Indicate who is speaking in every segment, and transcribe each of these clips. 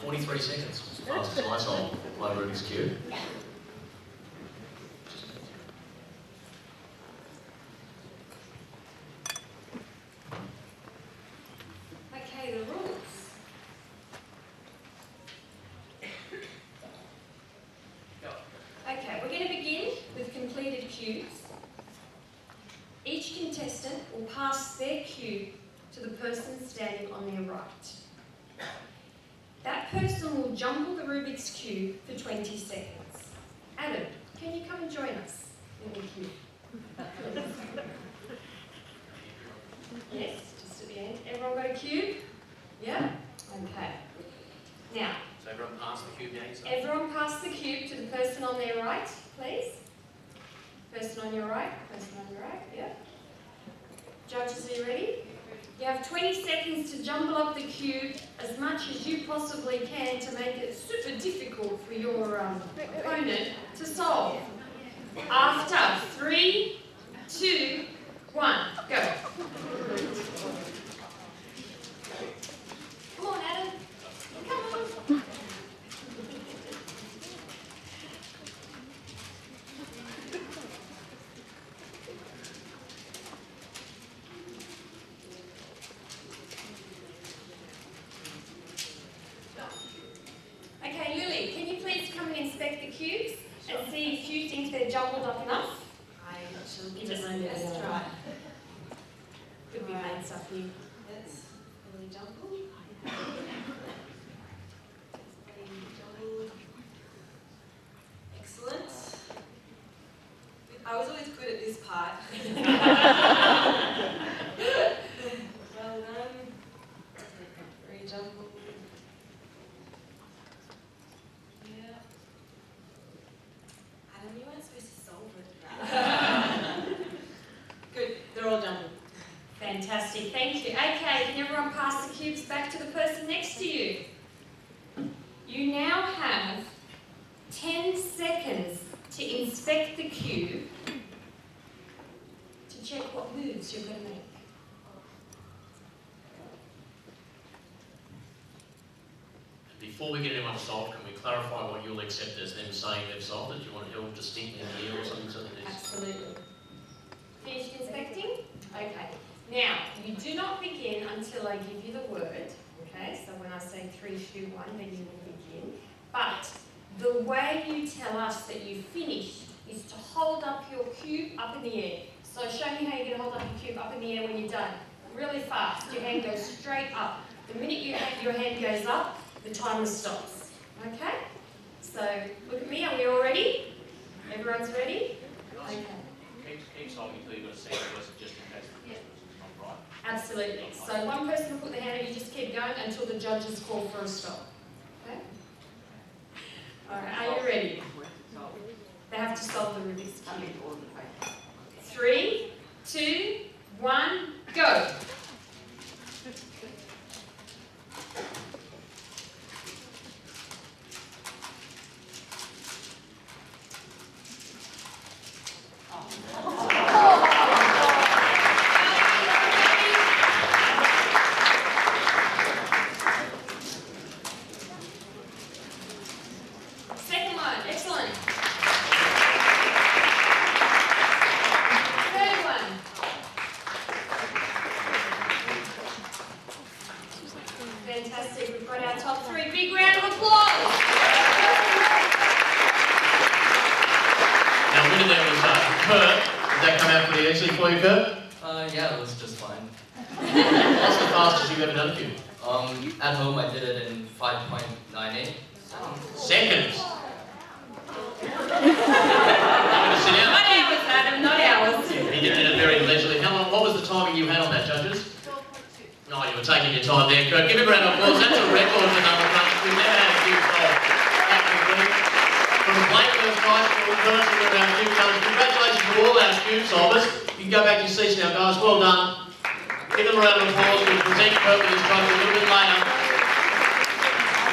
Speaker 1: 43 seconds was the fastest I solved my Rubik's Cube.
Speaker 2: Okay, the rules. Okay, we're going to begin with completed cubes. Each contestant will pass their cube to the person standing on their right. That person will jumble the Rubik's Cube for 20 seconds. Adam, can you come and join us in the cube? Yes, just at the end. Everyone got a cube? Yeah? Okay. Now,
Speaker 1: So everyone pass the cube now?
Speaker 2: everyone pass the cube to the person on their right, please. Person on your right, person on your right, yeah. Judges, are you ready? You have 20 seconds to jumble up the cube as much as you possibly can to make it super difficult for your opponent to solve. After 3, 2, 1, go. Come on, Adam. Come on. Okay, Lily, can you please come and inspect the cubes and see if you think they're jumbled up enough?
Speaker 3: I shall
Speaker 2: Give
Speaker 3: just
Speaker 2: it a
Speaker 3: let's try.
Speaker 2: Could be made stuff here.
Speaker 3: It's really jumbled. Excellent. I was always good at this part. Well done. Very jumbled. Yeah. Adam, you weren't supposed to solve it. Good. They're all jumbled.
Speaker 2: Fantastic, thank you. Okay, can everyone pass the cubes back to the person next to you? You now have 10 seconds to inspect the cube to check what moves you're going to make.
Speaker 1: Before we get anyone solved, can we clarify what you'll accept as them saying they've solved it? Do you want it held distinctly here or something so that there's...
Speaker 2: Absolutely. Finished inspecting? Okay. Now, you do not begin until I give you the word. Okay, so when I say 3, 2, 1, then you will begin. But the way you tell us that you've finished is to hold up your cube up in the air. So show me how you're going to hold up your cube up in the air when you're done. Really fast. Your hand goes straight up. The minute your hand goes up, the timer stops. Okay? So look at me. Are we all ready? Everyone's ready? Okay.
Speaker 1: Keep solving until you've got a second person just in case the first person's not right.
Speaker 2: Absolutely. So one person will put their hand up, you just keep going until the judges call for a stop. Okay? Alright, are you ready? They have to solve the Rubik's Cube. 3, 2, 1, go! Second one, excellent. Third one. Fantastic, we've got our top 3. Big round of applause.
Speaker 1: Now, winner there was Kurt. Did that come out pretty easily for you, Kurt?
Speaker 4: Yeah, it was just fine.
Speaker 1: What's the fastest you've ever done a cube?
Speaker 4: At home I did it in 5.98
Speaker 1: Seconds. You want to sit down?
Speaker 2: Not ours, Adam, not ours.
Speaker 1: He did it very leisurely. How long? What was the timing you had on that, judges? No, you were taking your time there, Kurt. Give him a round of applause. That's a record for number one. We've never had a cube solved that quickly. From Blakehurst High School, first we've got our cube solvers. Congratulations to all our cube solvers. You can go back to your seats now, guys. Well done. Give them a round of applause. We'll present Kurt with his trophy a little bit later.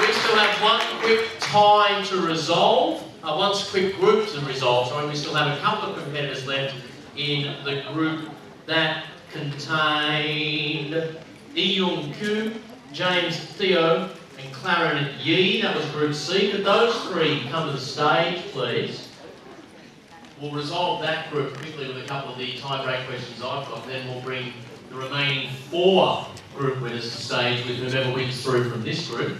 Speaker 1: We still have one quick tie to resolve. One quick group to resolve. Sorry, we still have a couple of competitors left in the group that contained Young Koo, James Theo, and Clarinet Yee, that was Group C. Could those three come to the stage, please? We'll resolve that group quickly with a couple of the tie-break questions I've got, then we'll bring the remaining 4 group winners to stage with whoever wins through from this group.